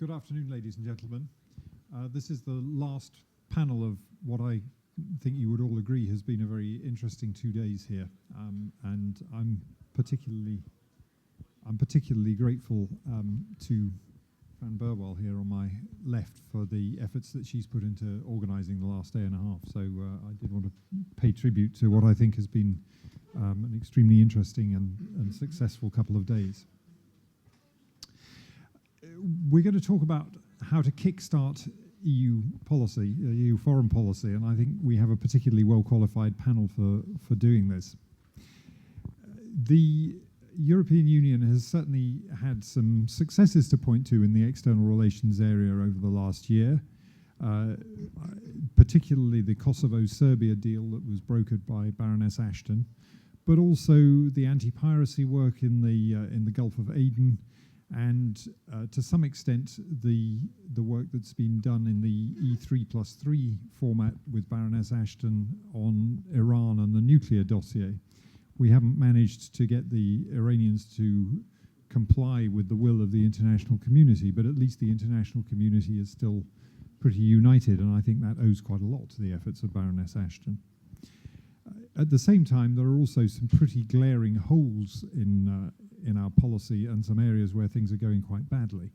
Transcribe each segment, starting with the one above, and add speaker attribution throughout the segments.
Speaker 1: Good afternoon, ladies and gentlemen. This is the last panel of what I think you would all agree has been a very interesting 2 days here, and I'm particularly grateful to Fran Burwell here on my left for the efforts that she's put into organising the last day and a half. So I did want to pay tribute to what I think has been an extremely interesting and successful couple of days. We're going to talk about how to kickstart EU policy, EU foreign policy, and I think we have a particularly well-qualified panel for doing this. The European Union has certainly had some successes to point to in the external relations area over the last year, particularly the Kosovo-Serbia deal that was brokered by Baroness Ashton, but also the anti-piracy work in the Gulf of Aden, and to some extent the work that's been done in the E3+3 format with Baroness Ashton on Iran and the nuclear dossier. We haven't managed to get the Iranians to comply with the will of the international community, but at least the international community is still pretty united, and I think that owes quite a lot to the efforts of Baroness Ashton. At the same time, there are also some pretty glaring holes in our policy and some areas where things are going quite badly.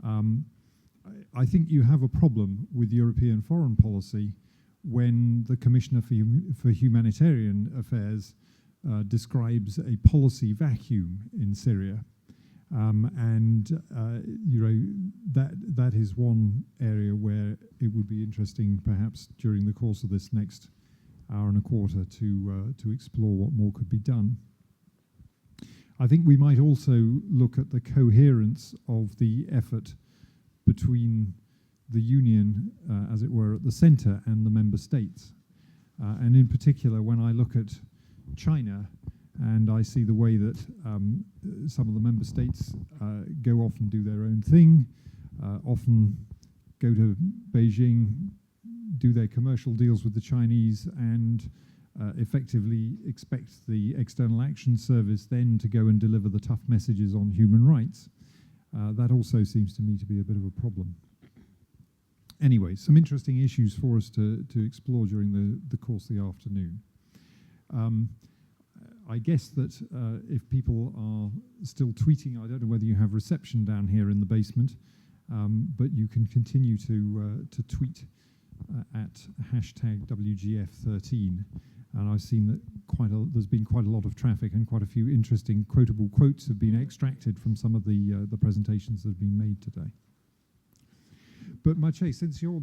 Speaker 1: I think you have a problem with European foreign policy when the Commissioner for Humanitarian Affairs describes a policy vacuum in Syria, that is one area where it would be interesting, perhaps during the course of this next hour and a quarter, to explore what more could be done. I think we might also look at the coherence of the effort between the Union, as it were, at the centre and the member states. And in particular, when I look at China and I see the way that some of the member states go off and do their own thing, often go to Beijing, do their commercial deals with the Chinese, and effectively expect the External Action Service then to go and deliver the tough messages on human rights. That also seems to me to be a bit of a problem. Anyway, some interesting issues for us to explore during the course of the afternoon. I guess that if people are still tweeting, I don't know whether you have reception down here in the basement, but you can continue to tweet at hashtag WGF13. And I've seen that there's been quite a lot of traffic, and quite a few interesting quotable quotes have been extracted from some of the presentations that have been made today. But Maciej, since you're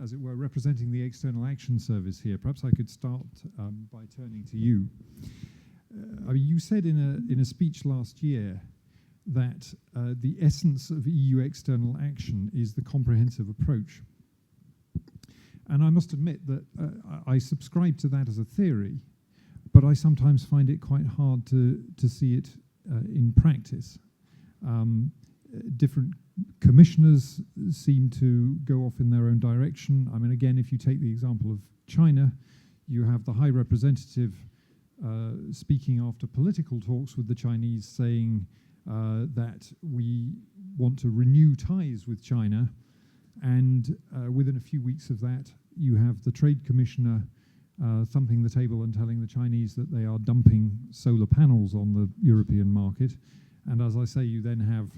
Speaker 1: as it were, representing the External Action Service here, perhaps I could start by turning to you. You said in a speech last year that the essence of EU external action is the comprehensive approach. And I must admit that I subscribe to that as a theory, but I sometimes find it quite hard to see it in practice. Different commissioners seem to go off in their own direction. I mean, again, if you take the example of China, you have the High Representative speaking after political talks with the Chinese, saying that we want to renew ties with China. And within a few weeks of that, you have the Trade Commissioner thumping the table and telling the Chinese that they are dumping solar panels on the European market. And as I say, you then have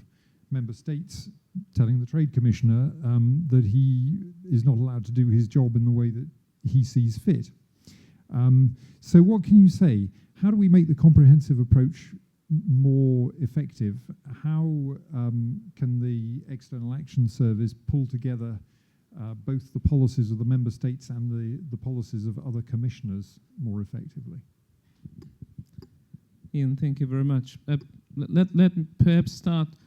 Speaker 1: member states telling the Trade Commissioner that he is not allowed to do his job in the way that he sees fit. So what can you say? How do we make the comprehensive approach more effective? How can the External Action Service pull together both the policies of the member states and the policies of other commissioners more effectively?
Speaker 2: Ian, thank you very much. Let me perhaps start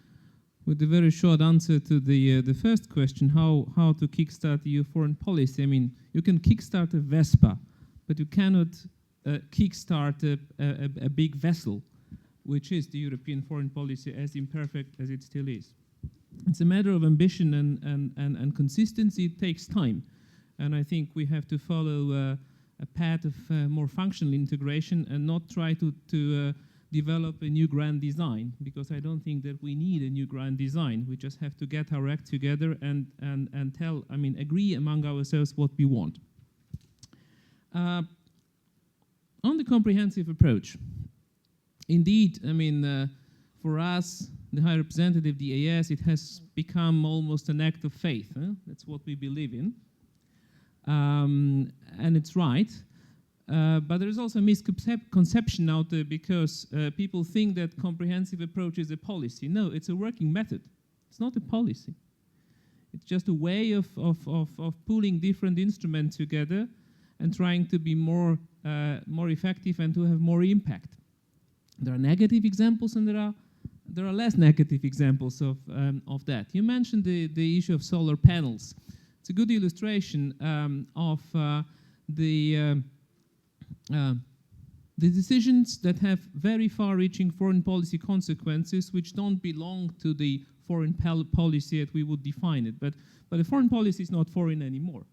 Speaker 2: with a very short answer to the first question, how to kickstart EU foreign policy. I mean, you can kickstart a Vespa, but you cannot kickstart a big vessel, which is the European foreign policy, as imperfect as it still is. It's a matter of ambition and consistency. It takes time. And I think we have to follow a path of more functional integration and not try to develop a new grand design, because I don't think that we need a new grand design. We just have to get our act together and agree among ourselves what we want. On the comprehensive approach, indeed, for us, the High Representative, the AS, it has become almost an act of faith. That's what we believe in. And it's right. But there is also a misconception out there, because people think that comprehensive approach is a policy. No, it's a working method. It's not a policy. It's just a way of pooling different instruments together and trying to be more effective and to have more impact. There are negative examples, and there are less negative examples of that. You mentioned the issue of solar panels. It's a good illustration of the decisions that have very far-reaching foreign policy consequences, which don't belong to the foreign policy as we would define it. But the foreign policy is not foreign anymore.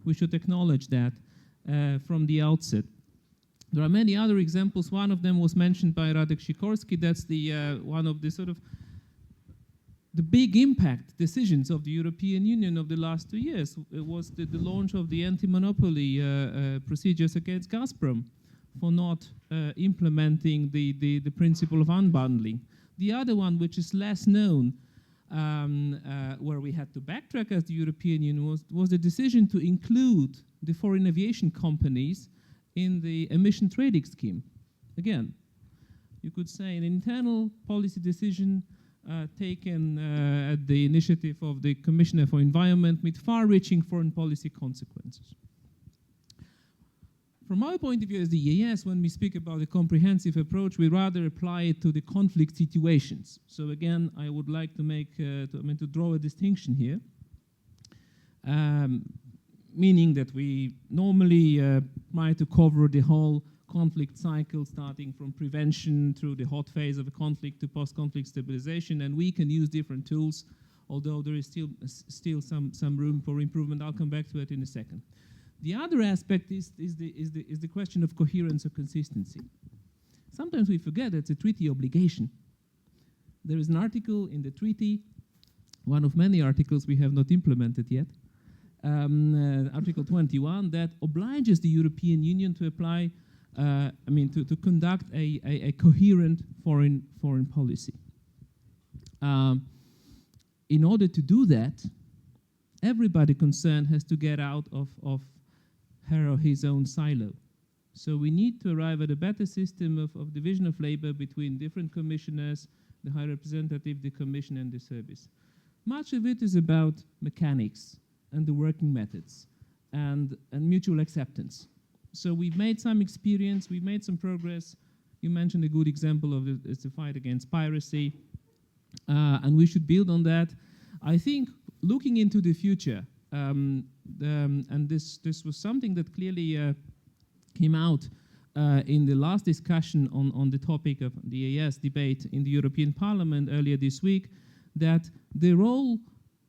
Speaker 2: We should acknowledge that from the outset. There are many other examples. One of them was mentioned by Radek Sikorski. That's the one of the sort of the big impact decisions of the European Union of the last 2 years. It was the launch of the anti-monopoly procedures against Gazprom for not implementing the principle of unbundling. The other one, which is less known, where we had to backtrack as the European Union, was the decision to include the foreign aviation companies in the emission trading scheme. Again, you could say an internal policy decision taken at the initiative of the Commissioner for Environment with far-reaching foreign policy consequences. From our point of view as the EAS, when we speak about a comprehensive approach, we rather apply it to the conflict situations. So again, I would like to make to draw a distinction here, meaning that we normally try to cover the whole conflict cycle, starting from prevention through the hot phase of a conflict to post-conflict stabilization, and we can use different tools, although there is still some room for improvement. I'll come back to it in a second. The other aspect is the question of coherence or consistency. Sometimes we forget it's a treaty obligation. There is an article in the treaty, one of many articles we have not implemented yet, Article 21, that obliges the European Union to apply, to conduct a coherent foreign policy. In order to do that, everybody concerned has to get out of her or his own silo. So we need to arrive at a better system of division of labor between different commissioners, the High Representative, the Commission, and the service. Much of it is about mechanics and the working methods and mutual acceptance. So we've made some experience, we've made some progress. You mentioned a good example of it's the fight against piracy, and we should build on that. I think looking into the future, and this was something that clearly came out in the last discussion on the topic of the AS debate in the European Parliament earlier this week, that the role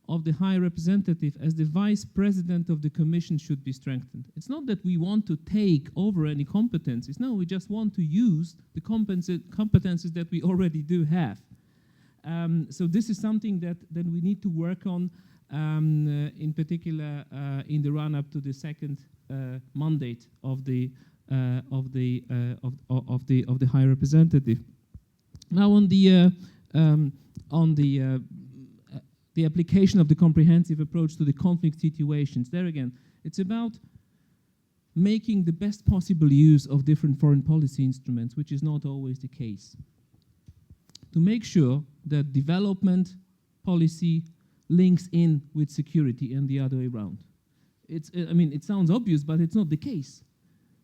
Speaker 2: of the High Representative as the Vice President of the Commission should be strengthened. It's not that we want to take over any competencies. No, we just want to use the competencies that we already do have. So this is something that we need to work on, in particular in the run-up to the second mandate of the High Representative. Now on the application of the comprehensive approach to the conflict situations. There again, it's about making the best possible use of different foreign policy instruments, which is not always the case. To make sure that development policy links in with security and the other way around. It sounds obvious, but it's not the case.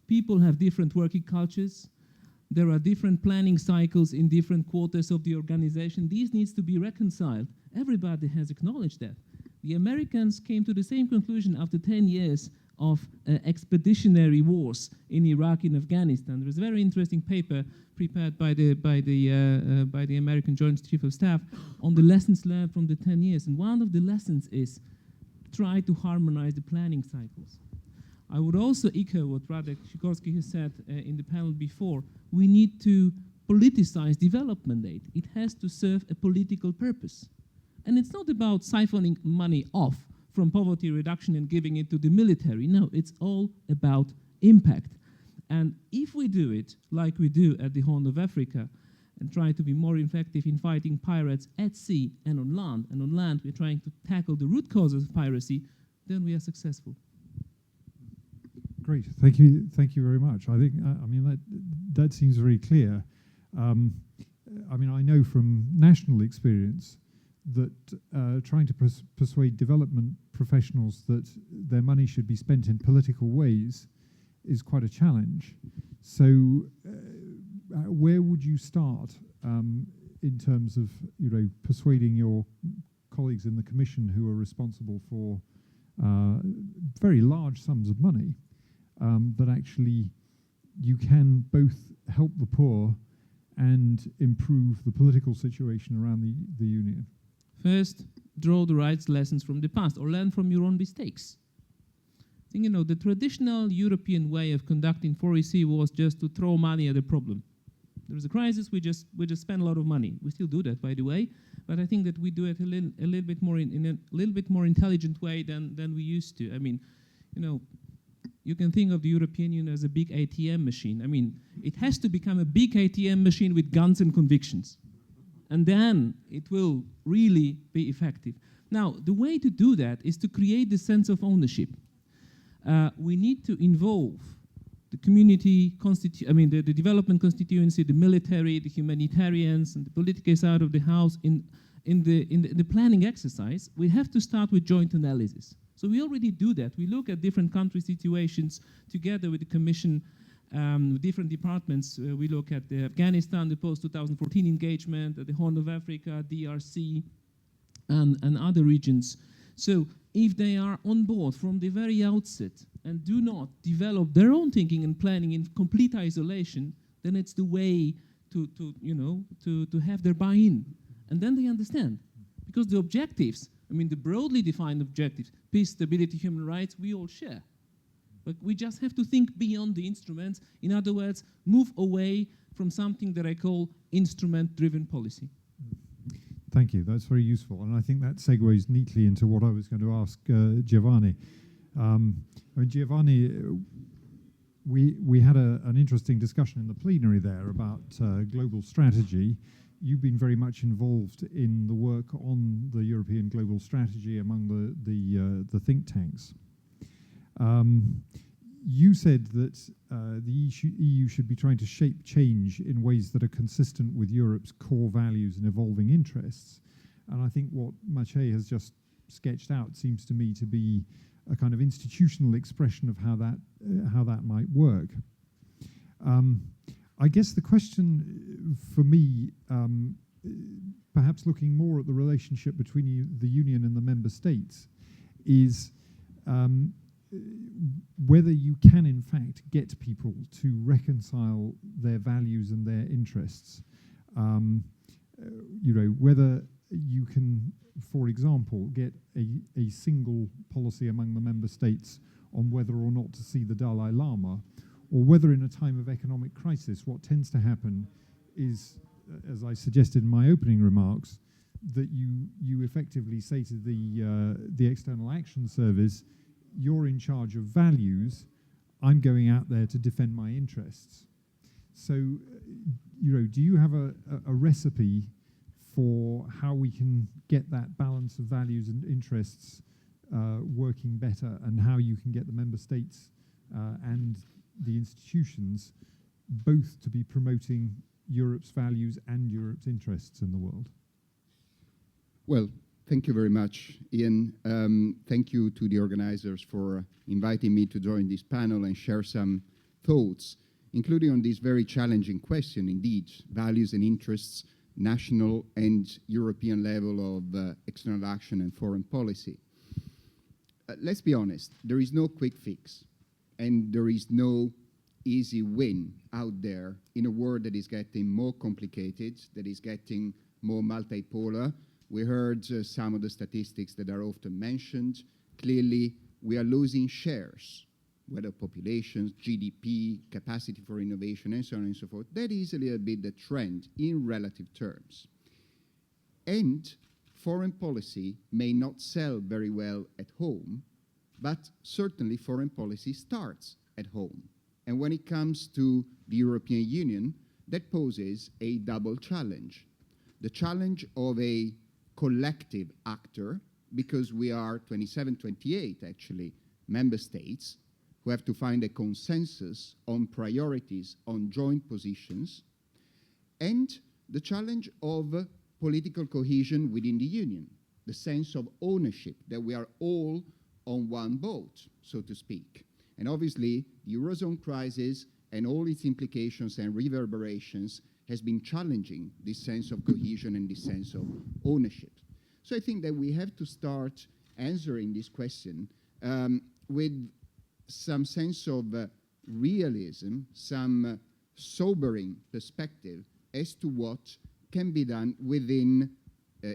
Speaker 2: People have different working cultures. There are different planning cycles in different quarters of the organization. These needs to be reconciled. Everybody has acknowledged that. The Americans came to the same conclusion after 10 years of expeditionary wars in Iraq and Afghanistan. There was a very interesting paper prepared by the American Joint Chief of Staff on the lessons learned from the 10 years. And one of the lessons is try to harmonize the planning cycles. I would also echo what Radek Sikorski has said in the panel before. We need to politicized development aid. It has to serve a political purpose. And it's not about siphoning money off from poverty reduction and giving it to the military. No, it's all about impact. And if we do it like we do at the Horn of Africa and try to be more effective in fighting pirates at sea and on land we're trying to tackle the root causes of piracy, then we are successful.
Speaker 1: Great, thank you very much. I think, I mean, that seems very clear. I mean, I know from national experience that trying to persuade development professionals that their money should be spent in political ways is quite a challenge. So where would you start in terms of, you know, persuading your colleagues in the Commission who are responsible for very large sums of money that actually you can both help the poor and improve the political situation around the Union?
Speaker 2: First, draw the right lessons from the past or learn from your own mistakes. I think, you know, the traditional European way of conducting foreign policy was just to throw money at a problem. There was a crisis, we just spend a lot of money. We still do that, by the way, but I think that we do it a little bit more in a little bit more intelligent way than we used to. I mean, you know, you can think of the European Union as a big ATM machine. I mean, it has to become a big ATM machine with guns and convictions. And then it will really be effective. Now, the way to do that is to create the sense of ownership. We need to involve the community, the development constituency, the military, the humanitarians, and the political side of the house in the planning exercise. We have to start with joint analysis. So we already do that. We look at different country situations together with the Commission, different departments. We look at Afghanistan, the post-2014 engagement, the Horn of Africa, DRC, and other regions. So if they are on board from the very outset and do not develop their own thinking and planning in complete isolation, then it's the way to have their buy-in. And then they understand. Because the objectives, I mean, the broadly defined objectives, peace, stability, human rights, we all share. But we just have to think beyond the instruments. In other words, move away from something that I call instrument-driven policy.
Speaker 1: Thank you, that's very useful. And I think that segues neatly into what I was going to ask Giovanni. I mean, Giovanni, we had an interesting discussion in the plenary there about global strategy. You've been very much involved in the work on the European global strategy among the think tanks. You said that the EU should be trying to shape change in ways that are consistent with Europe's core values and evolving interests. And I think what Maciej has just sketched out seems to me to be a kind of institutional expression of how that might work. I guess the question for me, perhaps looking more at the relationship between the Union and the member states, is whether you can in fact get people to reconcile their values and their interests. Whether you can, for example, get a single policy among the member states on whether or not to see the Dalai Lama, or whether in a time of economic crisis, what tends to happen is, as I suggested in my opening remarks, that you effectively say to the External Action Service, you're in charge of values, I'm going out there to defend my interests. So, do you have a recipe for how we can get that balance of values and interests working better, and how you can get the member states and the institutions both to be promoting Europe's values and Europe's interests in the world?
Speaker 3: Well, thank you very much, Ian. Thank you to the organizers for inviting me to join this panel and share some thoughts, including on this very challenging question, indeed, values and interests, national and European level of external action and foreign policy. Let's be honest, there is no quick fix, and there is no easy win out there in a world that is getting more complicated, that is getting more multipolar. We heard some of the statistics that are often mentioned. Clearly, we are losing shares whether populations, GDP, capacity for innovation, and so on and so forth. That is a little bit the trend in relative terms. And foreign policy may not sell very well at home, but certainly foreign policy starts at home. And when it comes to the European Union, that poses a double challenge. The challenge of a collective actor, because we are 27, 28 actually, member states who have to find a consensus on priorities, on joint positions, and the challenge of political cohesion within the Union, the sense of ownership, that we are all on one boat, so to speak. And obviously, the Eurozone crisis and all its implications and reverberations has been challenging this sense of cohesion and this sense of ownership. So I think that we have to start answering this question with some sense of realism, some sobering perspective as to what can be done within,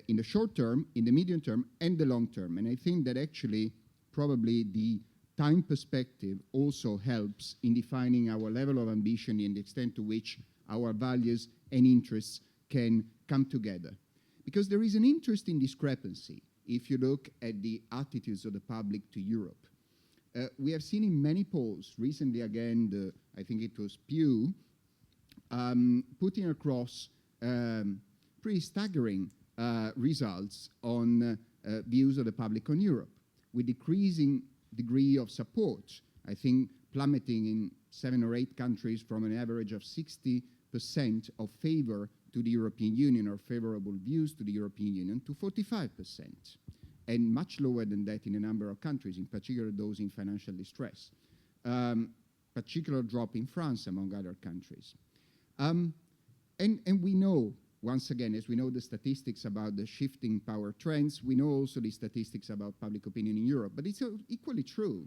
Speaker 3: in the short term, in the medium term, and the long term. And I think that actually probably the time perspective also helps in defining our level of ambition and the extent to which our values and interests can come together. Because there is an interesting discrepancy if you look at the attitudes of the public to Europe. We have seen in many polls, recently again, I think it was Pew, putting across pretty staggering results on views of the public on Europe, with decreasing degree of support, I think plummeting in 7 or 8 countries from an average of 60% of favor to the European Union or favorable views to the European Union to 45%, and much lower than that in a number of countries, in particular those in financial distress. Particular drop in France, among other countries. And we know, once again, as we know the statistics about the shifting power trends, we know also the statistics about public opinion in Europe. But it's equally true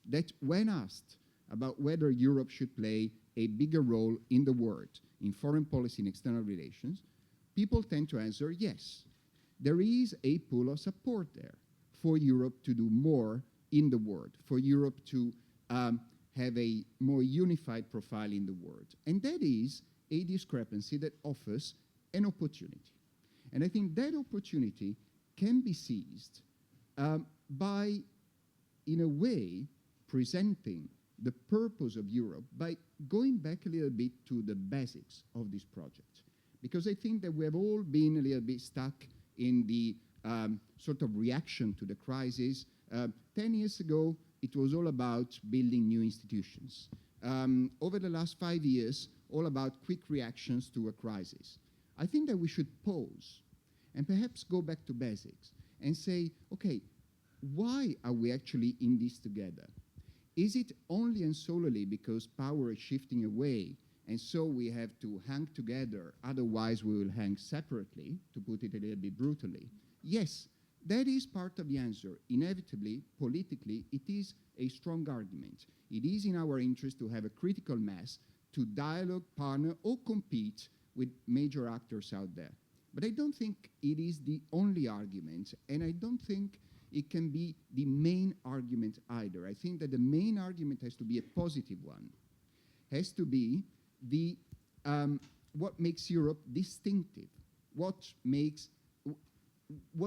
Speaker 3: that when asked about whether Europe should play a bigger role in the world, in foreign policy and external relations, people tend to answer yes. There is a pool of support there for Europe to do more in the world, for Europe to have a more unified profile in the world. And that is a discrepancy that offers an opportunity. And I think that opportunity can be seized by, in a way, presenting the purpose of Europe by going back a little bit to the basics of this project. Because I think that we have all been a little bit stuck in the sort of reaction to the crisis. 10 years ago, it was all about building new institutions. Over the last 5 years, all about quick reactions to a crisis. I think that we should pause and perhaps go back to basics and say, okay, why are we actually in this together? Is it only and solely because power is shifting away and so we have to hang together, otherwise we will hang separately, to put it a little bit brutally? Yes, that is part of the answer. Inevitably, politically, it is a strong argument. It is in our interest to have a critical mass to dialogue, partner, or compete with major actors out there. But I don't think it is the only argument, and I don't think it can be the main argument either. I think that the main argument has to be a positive one, has to be the what makes Europe distinctive, what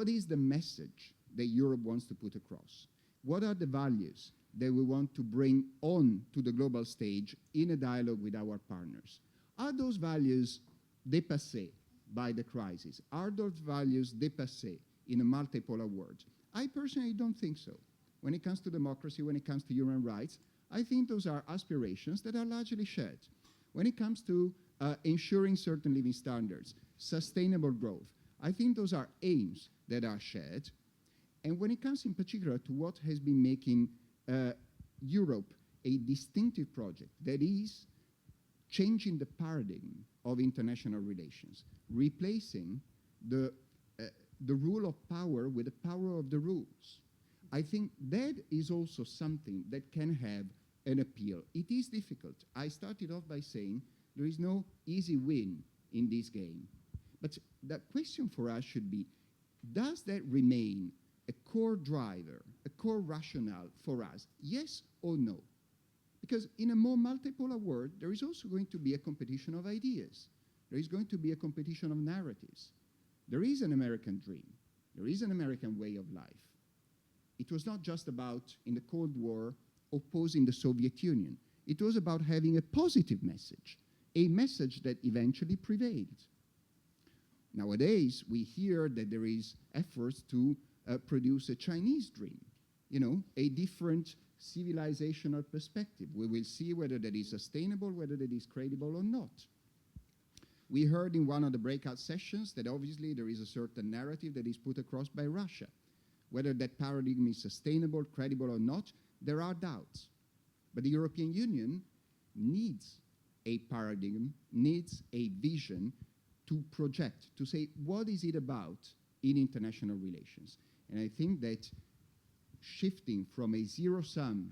Speaker 3: is the message that Europe wants to put across, what are the values that we want to bring on to the global stage in a dialogue with our partners. Are those values dépassés by the crisis? Are those values dépassés in a multipolar world? I personally don't think so. When it comes to democracy, when it comes to human rights, I think those are aspirations that are largely shared. When it comes to ensuring certain living standards, sustainable growth, I think those are aims that are shared. And when it comes in particular to what has been making Europe a distinctive project, that is changing the paradigm of international relations, replacing the rule of power with the power of the rules. I think that is also something that can have an appeal. It is difficult. I started off by saying there is no easy win in this game. But the question for us should be, does that remain a core driver, a core rationale for us? Yes or no? Because in a more multipolar world, there is also going to be a competition of ideas. There is going to be a competition of narratives. There is an American dream. There is an American way of life. It was not just about, in the Cold War, opposing the Soviet Union. It was about having a positive message, a message that eventually prevailed. Nowadays, we hear that there is efforts to produce a Chinese dream, you know, a different civilizational perspective. We will see whether that is sustainable, whether that is credible or not. We heard in one of the breakout sessions that obviously there is a certain narrative that is put across by Russia. Whether that paradigm is sustainable, credible or not, there are doubts. But the European Union needs a paradigm, needs a vision to project, to say, what is it about in international relations? And I think that shifting from a zero-sum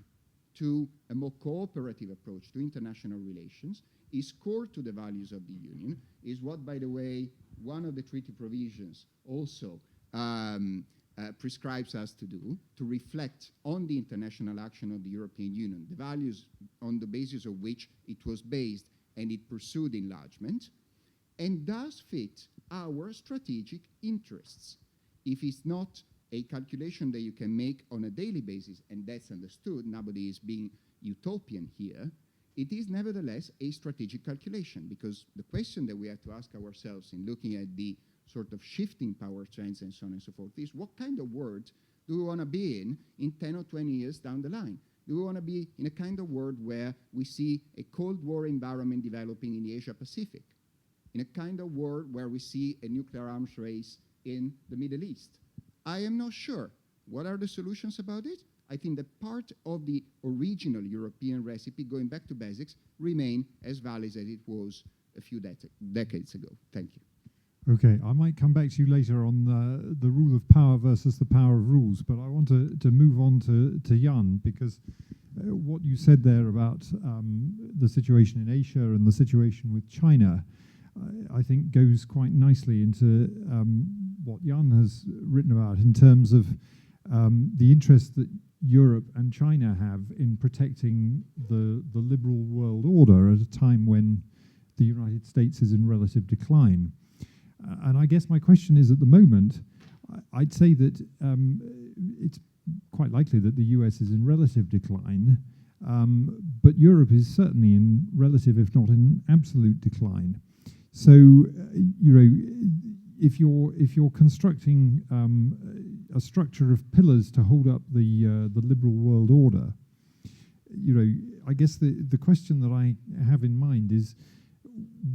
Speaker 3: to a more cooperative approach to international relations is core to the values of the Union, is what, by the way, one of the treaty provisions also prescribes us to do, to reflect on the international action of the European Union, the values on the basis of which it was based and it pursued enlargement, and does fit our strategic interests. If it's not a calculation that you can make on a daily basis, and that's understood, nobody is being utopian here, it is nevertheless a strategic calculation, because the question that we have to ask ourselves in looking at the sort of shifting power trends and so on and so forth is, what kind of world do we want to be in 10 or 20 years down the line? Do we want to be in a kind of world where we see a Cold War environment developing in the Asia-Pacific? In a kind of world where we see a nuclear arms race in the Middle East? I am not sure. What are the solutions about it? I think that part of the original European recipe, going back to basics, remain as valid as it was a few decades ago. Thank you.
Speaker 1: Okay, I might come back to you later on the rule of power versus the power of rules, but I want to move on to Jan, because what you said there about the situation in Asia and the situation with China, I think goes quite nicely into what Jan has written about in terms of the interest that Europe and China have in protecting the liberal world order at a time when the United States is in relative decline. And I guess my question is, at the moment, I'd say that it's quite likely that the US is in relative decline, but Europe is certainly in relative, if not in absolute decline. So, you know, if you're constructing a structure of pillars to hold up the liberal world order, you know, I guess the question that I have in mind is,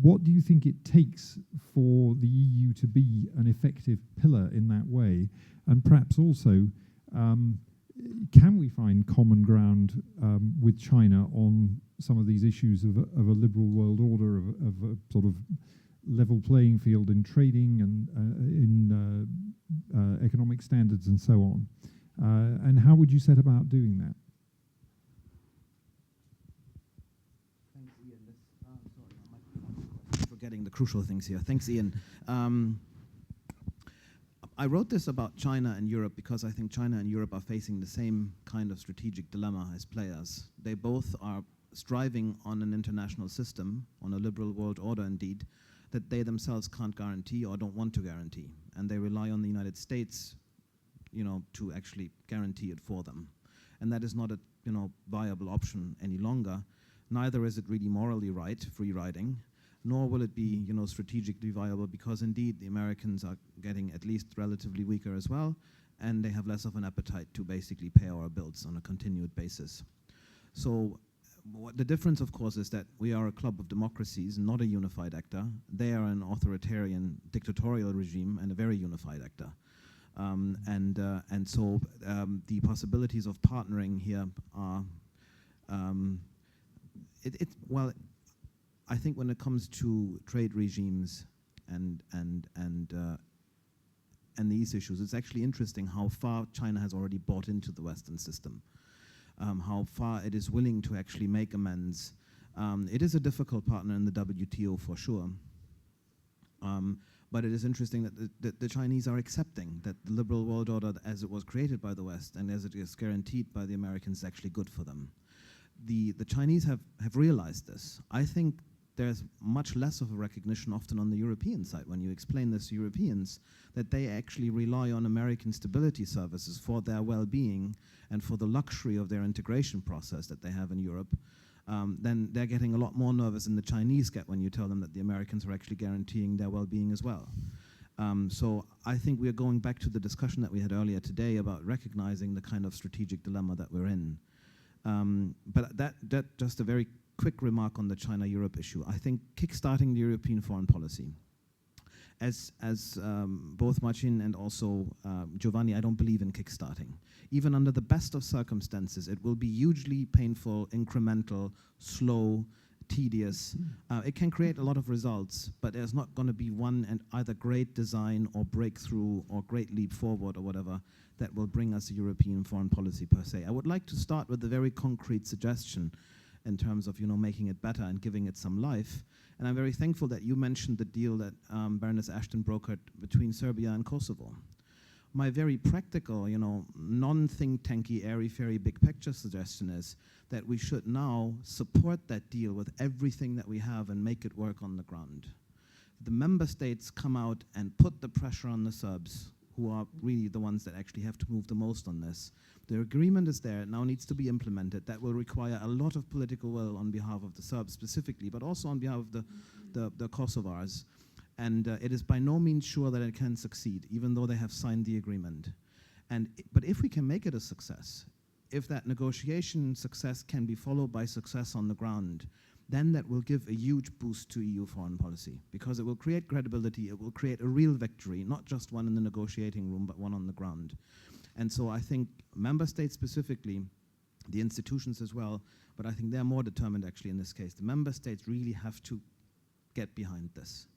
Speaker 1: what do you think it takes for the EU to be an effective pillar in that way? And perhaps also, can we find common ground with China on some of these issues of a liberal world order, of a sort of level playing field in trading and in economic standards and so on? And how would you set about doing that?
Speaker 4: Thanks, Ian. Sorry, I'm forgetting the crucial things here. Thanks, Ian. I wrote this about China and Europe because I think China and Europe are facing the same kind of strategic dilemma as players. They both are striving on an international system, on a liberal world order indeed, that they themselves can't guarantee or don't want to guarantee. And they rely on the United States, you know, to actually guarantee it for them. And that is not a, you know, viable option any longer. Neither is it really morally right, free riding, nor will it be, you know, strategically viable, because indeed the Americans are getting at least relatively weaker as well, and they have less of an appetite to basically pay our bills on a continued basis. So the difference, of course, is that we are a club of democracies, not a unified actor. They are an authoritarian, dictatorial regime and a very unified actor. And so the possibilities of partnering here are, well, I think when it comes to trade regimes and these issues, it's actually interesting how far China has already bought into the Western system. How far it is willing to actually make amends. It is a difficult partner in the WTO for sure, but it is interesting that the Chinese are accepting that the liberal world order as it was created by the West and as it is guaranteed by the Americans is actually good for them. the Chinese have realized this. I think there's much less of a recognition often on the European side when you explain this to Europeans, that they actually rely on American stability services for their well-being and for the luxury of their integration process that they have in Europe. Then they're getting a lot more nervous than the Chinese get when you tell them that the Americans are actually guaranteeing their well-being as well. So I think we're going back to the discussion that we had earlier today about recognizing the kind of strategic dilemma that we're in. But that just a very quick remark on the China-Europe issue. I think kickstarting the European foreign policy, as both Maciej and also Giovanni, I don't believe in kickstarting. Even under the best of circumstances, it will be hugely painful, incremental, slow, tedious. It can create a lot of results, but there's not going to be one and either great design or breakthrough or great leap forward or whatever that will bring us a European foreign policy per se. I would like to start with a very concrete suggestion in terms of making it better and giving it some life. And I'm very thankful that you mentioned the deal that Baroness Ashton brokered between Serbia and Kosovo. My very practical, non-think tanky, airy-fairy, big picture suggestion is that we should now support that deal with everything that we have and make it work on the ground. The member states come out and put the pressure on the Serbs, who are really the ones that actually have to move the most on this. The agreement is there, it now needs to be implemented. That will require a lot of political will on behalf of the Serbs specifically, but also on behalf of the Kosovars. And it is by no means sure that it can succeed, even though they have signed the agreement. But if we can make it a success, if that negotiation success can be followed by success on the ground, then that will give a huge boost to EU foreign policy, because it will create credibility, it will create a real victory, not just one in the negotiating room, but one on the ground. And so I think member states specifically, the institutions as well, but I think they're more determined actually in this case. The member states really have to get behind this.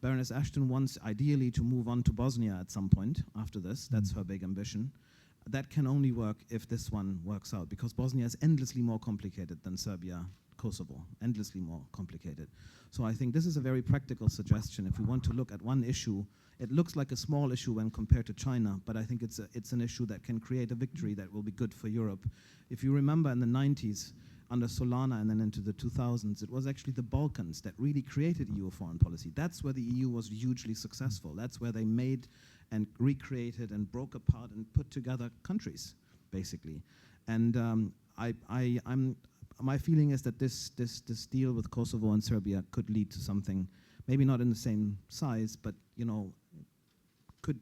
Speaker 4: Baroness Ashton wants ideally to move on to Bosnia at some point after this. That's her big ambition. That can only work if this one works out, because Bosnia is endlessly more complicated than Serbia, Kosovo, endlessly more complicated. So I think this is a very practical suggestion. If we want to look at one issue, it looks like a small issue when compared to China, but I think it's an issue that can create a victory that will be good for Europe. If you remember in the 90s, under Solana and then into the 2000s, it was actually the Balkans that really created EU foreign policy. That's where the EU was hugely successful. That's where they made and recreated and broke apart and put together countries, basically. And my feeling is that this deal with Kosovo and Serbia could lead to something, maybe not in the same size, but could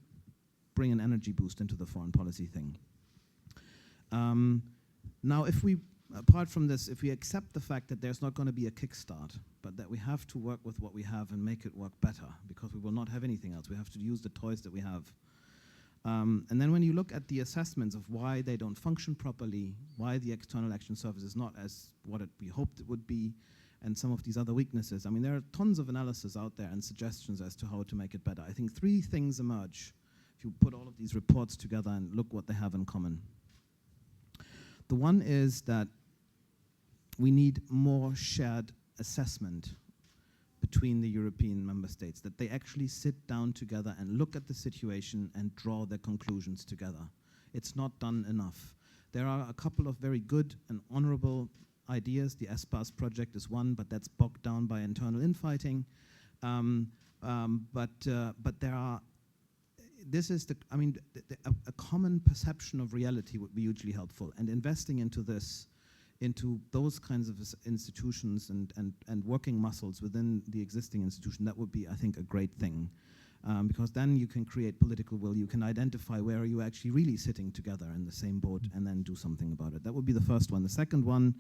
Speaker 4: bring an energy boost into the foreign policy thing. Now, apart from this, if we accept the fact that there's not going to be a kickstart, but that we have to work with what we have and make it work better, because we will not have anything else. We have to use the toys that we have. And then when you look at the assessments of why they don't function properly, why the External Action Service is not as what we hoped it would be, and some of these other weaknesses, I mean, there are tons of analysis out there and suggestions as to how to make it better. I think 3 things emerge if you put all of these reports together and look what they have in common. The one is that we need more shared assessment between the European member states, that they actually sit down together and look at the situation and draw their conclusions together. It's not done enough. There are a couple of very good and honorable ideas. The ESPAS project is one, but that's bogged down by internal infighting. But there are, a common perception of reality would be hugely helpful, and investing into this, into those kinds of institutions and working muscles within the existing institution, that would be, I think, a great thing. Because then you can create political will, you can identify where are you actually really sitting together in the same boat and then do something about it. That would be the first one. The second one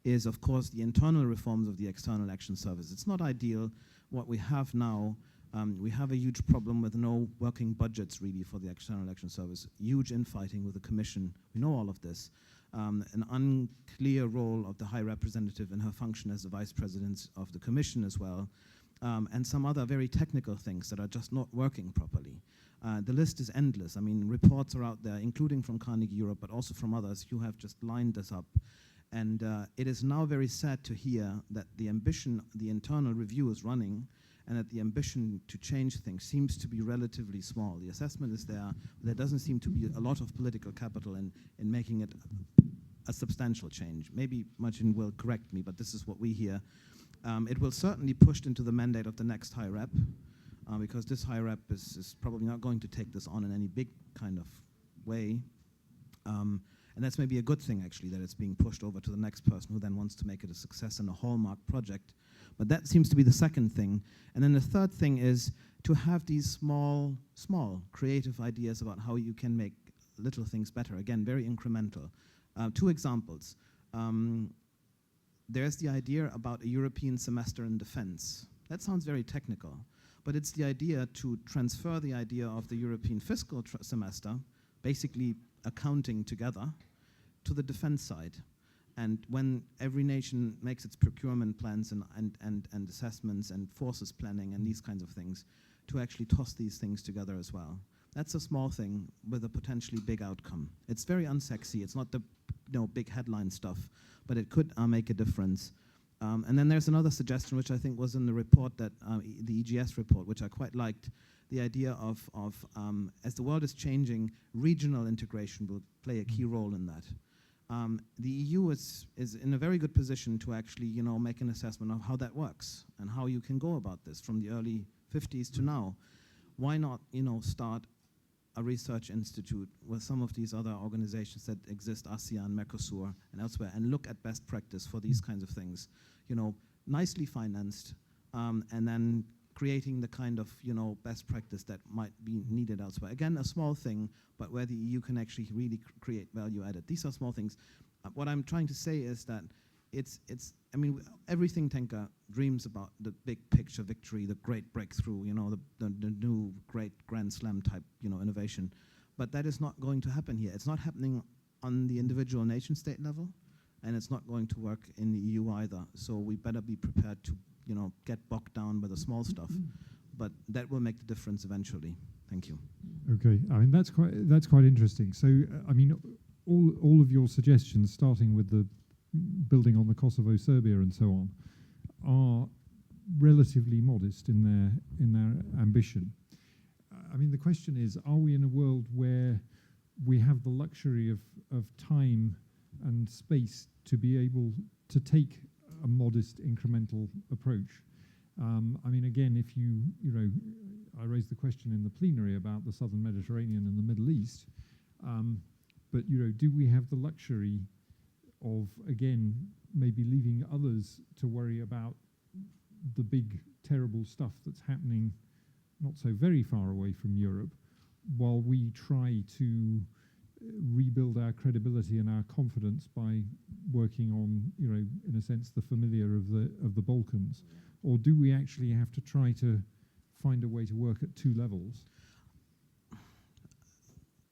Speaker 4: is, of course, the internal reforms of the External Action Service. It's not ideal. What we have now, we have a huge problem with no working budgets really for the External Action Service, huge infighting with the Commission. We know all of this. An unclear role of the High Representative in her function as the Vice President of the Commission as well, and some other very technical things that are just not working properly. The list is endless. I mean, reports are out there, including from Carnegie Europe, but also from others. You have just lined this up. And it is now very sad to hear that the ambition, the internal review is running, and that the ambition to change things seems to be relatively small. The assessment is there, but there doesn't seem to be a lot of political capital in making it a substantial change. Maybe Maciej will correct me, but this is what we hear. It will certainly push into the mandate of the next high rep, because this high rep is probably not going to take this on in any big kind of way. And that's maybe a good thing, actually, that it's being pushed over to the next person who then wants to make it a success and a hallmark project. But that seems to be the second thing. And then the third thing is to have these small creative ideas about how you can make little things better. Again, very incremental. 2 examples. There's the idea about a European semester in defense. That sounds very technical, but it's the idea to transfer the idea of the European fiscal semester, basically accounting together, to the defense side. And when every nation makes its procurement plans and assessments and forces planning and these kinds of things, to actually toss these things together as well. That's a small thing with a potentially big outcome. It's very unsexy. It's not the big headline stuff, but it could make a difference. And then there's another suggestion, which I think was in the report that the EGS report, which I quite liked. The idea of as the world is changing, regional integration will play a key role in that. The EU is in a very good position to actually, make an assessment of how that works and how you can go about this from the early 50s to now. Why not, start a research institute with some of these other organizations that exist, ASEAN, Mercosur, and elsewhere, and look at best practice for these kinds of things. Nicely financed, and then creating the kind of, best practice that might be needed elsewhere. Again, a small thing, but where the EU can actually really create value added. These are small things. What I'm trying to say is that every think tanker dreams about the big picture victory, the great breakthrough, the new great grand slam type, innovation. But that is not going to happen here. It's not happening on the individual nation state level, and it's not going to work in the EU either. So we better be prepared to, get bogged down by the small stuff. But that will make the difference eventually. Thank you.
Speaker 1: Okay, that's quite interesting. So all of your suggestions, starting with the building on the Kosovo, Serbia, and so on, are relatively modest in their ambition. The question is, are we in a world where we have the luxury of time and space to be able to take a modest incremental approach? Again, if I raised the question in the plenary about the Southern Mediterranean and the Middle East, but do we have the luxury of, again, maybe leaving others to worry about the big, terrible stuff that's happening not so very far away from Europe, while we try to rebuild our credibility and our confidence by working on, in a sense, the familiar of the Balkans? Or do we actually have to try to find a way to work at 2 levels?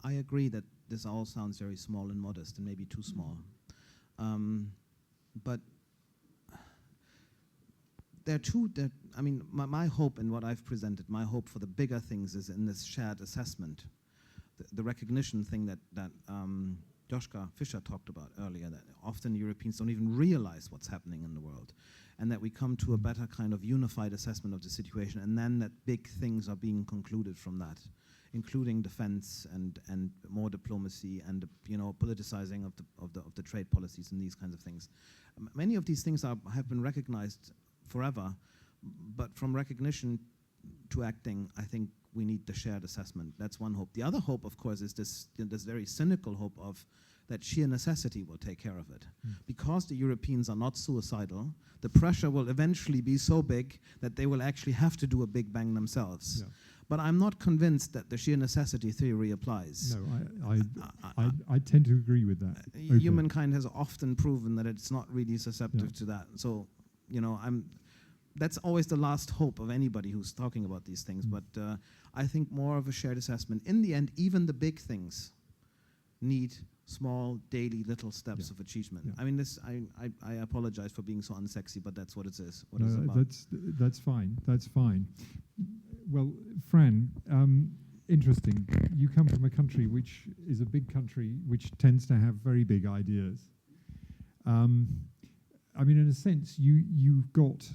Speaker 4: I agree that this all sounds very small and modest and maybe too small. But there are two that, my hope in what I've presented, my hope for the bigger things is in this shared assessment, the recognition thing that Joschka Fischer talked about earlier, that often Europeans don't even realize what's happening in the world, and that we come to a better kind of unified assessment of the situation, and then that big things are being concluded from that, including defense and more diplomacy and politicizing of the trade policies and these kinds of things. Many of these things have been recognized forever, but from recognition to acting, I think we need the shared assessment. That's one hope. The other hope, of course, is this very cynical hope of that sheer necessity will take care of it. Because the Europeans are not suicidal, the pressure will eventually be so big that they will actually have to do a big bang themselves. Yeah. But I'm not convinced that the sheer necessity theory applies.
Speaker 1: No, I tend to agree with that.
Speaker 4: Humankind has often proven that it's not really susceptible to that. So, that's always the last hope of anybody who's talking about these things. But I think more of a shared assessment. In the end, even the big things need small, daily, little steps of achievement. Yeah. I apologize for being so unsexy, but that's what it is. What it's about.
Speaker 1: That's fine. That's fine. Well, Fran, interesting. You come from a country which is a big country, which tends to have very big ideas. In a sense, you've got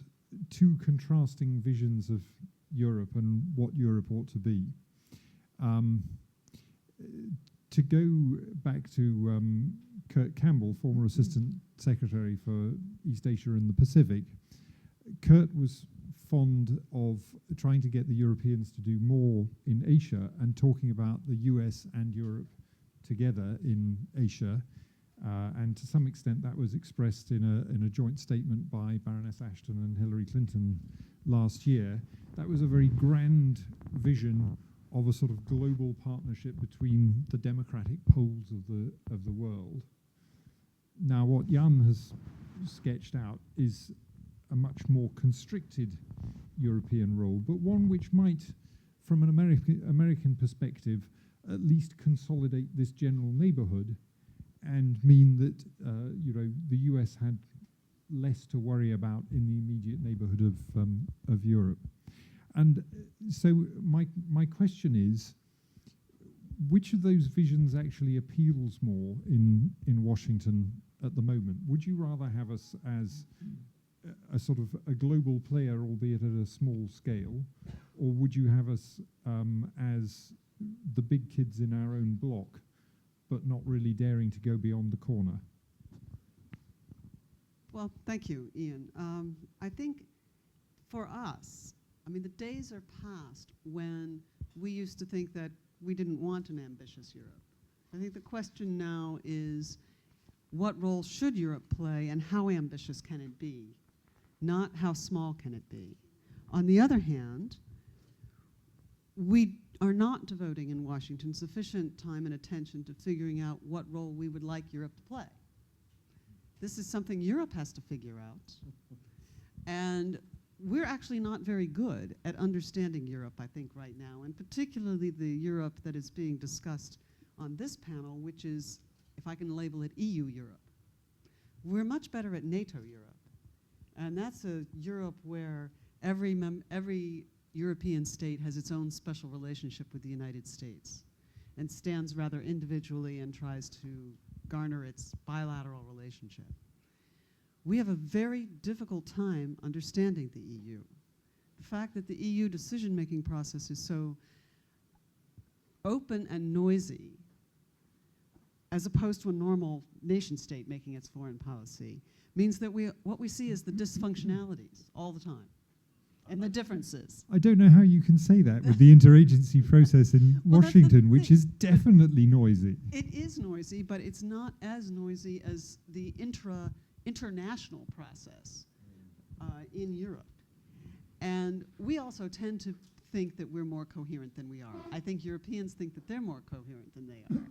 Speaker 1: 2 contrasting visions of Europe and what Europe ought to be. To go back to Kurt Campbell, former Assistant Secretary for East Asia and the Pacific. Kurt was fond of trying to get the Europeans to do more in Asia and talking about the US and Europe together in Asia. And to some extent that was expressed in a joint statement by Baroness Ashton and Hillary Clinton last year. That was a very grand vision of a sort of global partnership between the democratic poles of the world. Now what Jan has sketched out is a much more constricted European role, but one which might, from an American perspective, at least consolidate this general neighborhood and mean that the US had less to worry about in the immediate neighborhood of Europe. And so my question is, which of those visions actually appeals more in Washington at the moment? Would you rather have us as a sort of a global player, albeit at a small scale, or would you have us as the big kids in our own block, but not really daring to go beyond the corner?
Speaker 5: Well, thank you, Ian. I think for us, I mean, the days are past when we used to think that we didn't want an ambitious Europe. I think the question now is, what role should Europe play and how ambitious can it be? Not how small can it be. On the other hand, we are not devoting in Washington sufficient time and attention to figuring out what role we would like Europe to play. This is something Europe has to figure out. And we're actually not very good at understanding Europe, I think, right now, and particularly the Europe that is being discussed on this panel, which is, if I can label it, EU Europe. We're much better at NATO Europe. And that's a Europe where every European state has its own special relationship with the United States and stands rather individually and tries to garner its bilateral relationship. We have a very difficult time understanding the EU. The fact that the EU decision-making process is so open and noisy, as opposed to a normal nation-state making its foreign policy, means that what we see is the dysfunctionalities all the time and the differences.
Speaker 1: I don't know how you can say that with the interagency process in Washington, which is definitely noisy.
Speaker 5: It is noisy, but it's not as noisy as the international process in Europe. And we also tend to think that we're more coherent than we are. I think Europeans think that they're more coherent than they are.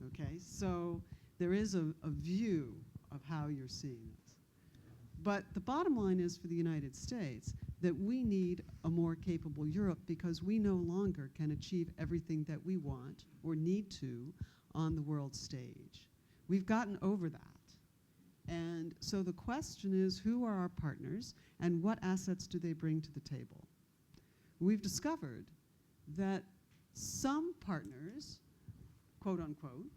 Speaker 5: Okay, so there is a view of how you're seeing this. But the bottom line is for the United States that we need a more capable Europe because we no longer can achieve everything that we want or need to on the world stage. We've gotten over that. And so the question is, who are our partners and what assets do they bring to the table? We've discovered that some partners, quote unquote,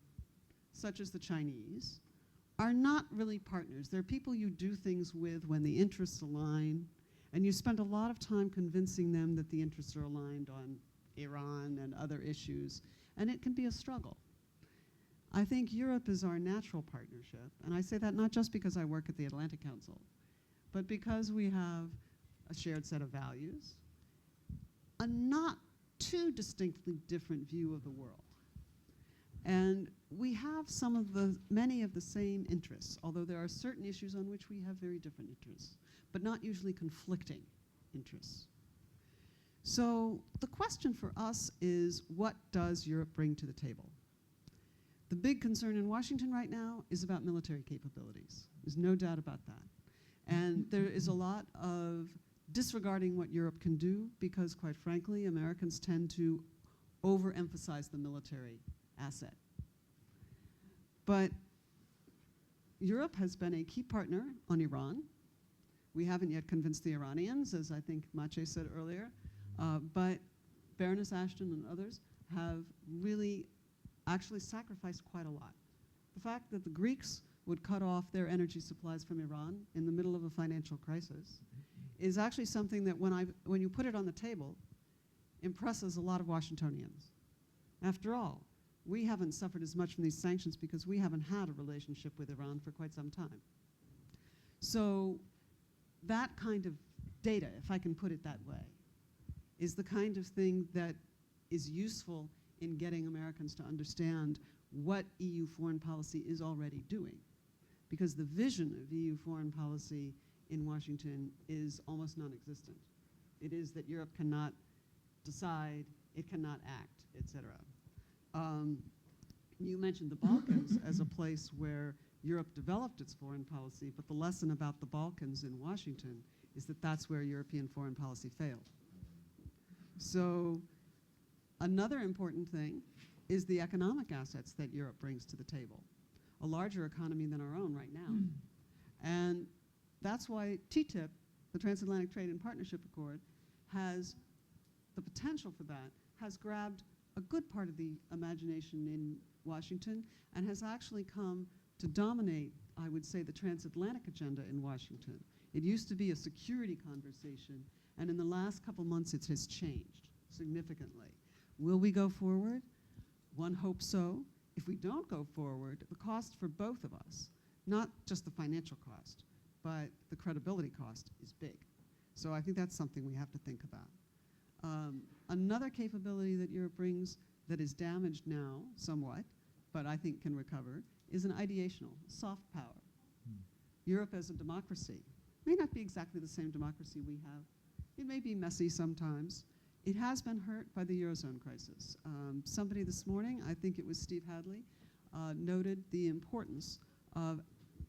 Speaker 5: such as the Chinese, are not really partners. They're people you do things with when the interests align, and you spend a lot of time convincing them that the interests are aligned on Iran and other issues, and it can be a struggle. I think Europe is our natural partnership, and I say that not just because I work at the Atlantic Council, but because we have a shared set of values, a not too distinctly different view of the world. And we have many of the same interests, although there are certain issues on which we have very different interests, but not usually conflicting interests. So the question for us is, what does Europe bring to the table? The big concern in Washington right now is about military capabilities. There's no doubt about that. And there is a lot of disregarding what Europe can do because, quite frankly, Americans tend to overemphasize the military asset. But Europe has been a key partner on Iran. We haven't yet convinced the Iranians, as I think Maciej said earlier, but Baroness Ashton and others have really actually sacrificed quite a lot. The fact that the Greeks would cut off their energy supplies from Iran in the middle of a financial crisis is actually something that when you put it on the table, impresses a lot of Washingtonians. After all, We haven't suffered as much from these sanctions because we haven't had a relationship with Iran for quite some time. So that kind of data, if I can put it that way, is the kind of thing that is useful in getting Americans to understand what EU foreign policy is already doing. Because the vision of EU foreign policy in Washington is almost non-existent. It is that Europe cannot decide, it cannot act, etc. You mentioned the Balkans as a place where Europe developed its foreign policy, but the lesson about the Balkans in Washington is that that's where European foreign policy failed. So another important thing is the economic assets that Europe brings to the table, a larger economy than our own right now. And that's why TTIP, the Transatlantic Trade and Partnership Accord, has the potential for that, has grabbed a good part of the imagination in Washington and has actually come to dominate, I would say, the transatlantic agenda in Washington. It used to be a security conversation, and in the last couple months it has changed significantly. Will we go forward? One hopes so. If we don't go forward, the cost for both of us, not just the financial cost, but the credibility cost is big. So I think that's something we have to think about. Another capability that Europe brings that is damaged now somewhat, but I think can recover, is an ideational, soft power. Europe as a democracy may not be exactly the same democracy we have. It may be messy sometimes. It has been hurt by the Eurozone crisis. Somebody this morning, I think it was Steve Hadley, noted the importance of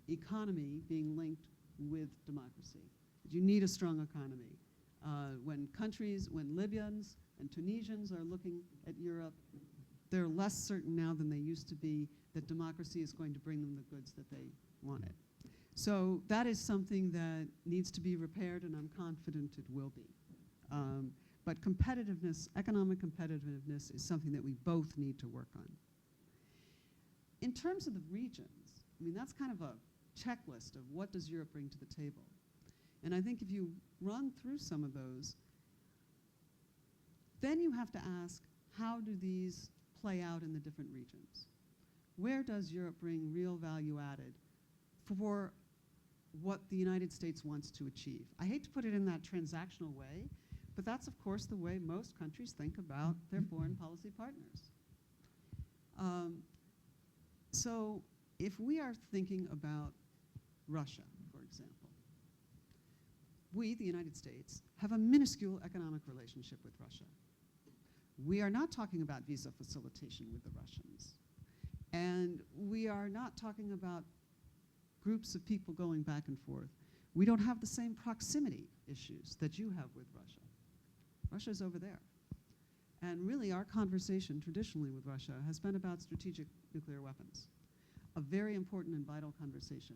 Speaker 5: economy being linked with democracy. You need a strong economy. When Libyans and Tunisians are looking at Europe, they're less certain now than they used to be that democracy is going to bring them the goods that they wanted. So that is something that needs to be repaired, and I'm confident it will be. But competitiveness, economic competitiveness, is something that we both need to work on. In terms of the regions, I mean, that's kind of a checklist of what does Europe bring to the table. And I think if you run through some of those, then you have to ask, how do these play out in the different regions? Where does Europe bring real value added for what the United States wants to achieve? I hate to put it in that transactional way, but that's, of course, the way most countries think about their foreign policy partners. So if we are thinking about Russia, for example, we, the United States, have a minuscule economic relationship with Russia. We are not talking about visa facilitation with the Russians. And we are not talking about groups of people going back and forth. We don't have the same proximity issues that you have with Russia. Russia's over there. And really, our conversation traditionally with Russia has been about strategic nuclear weapons, a very important and vital conversation,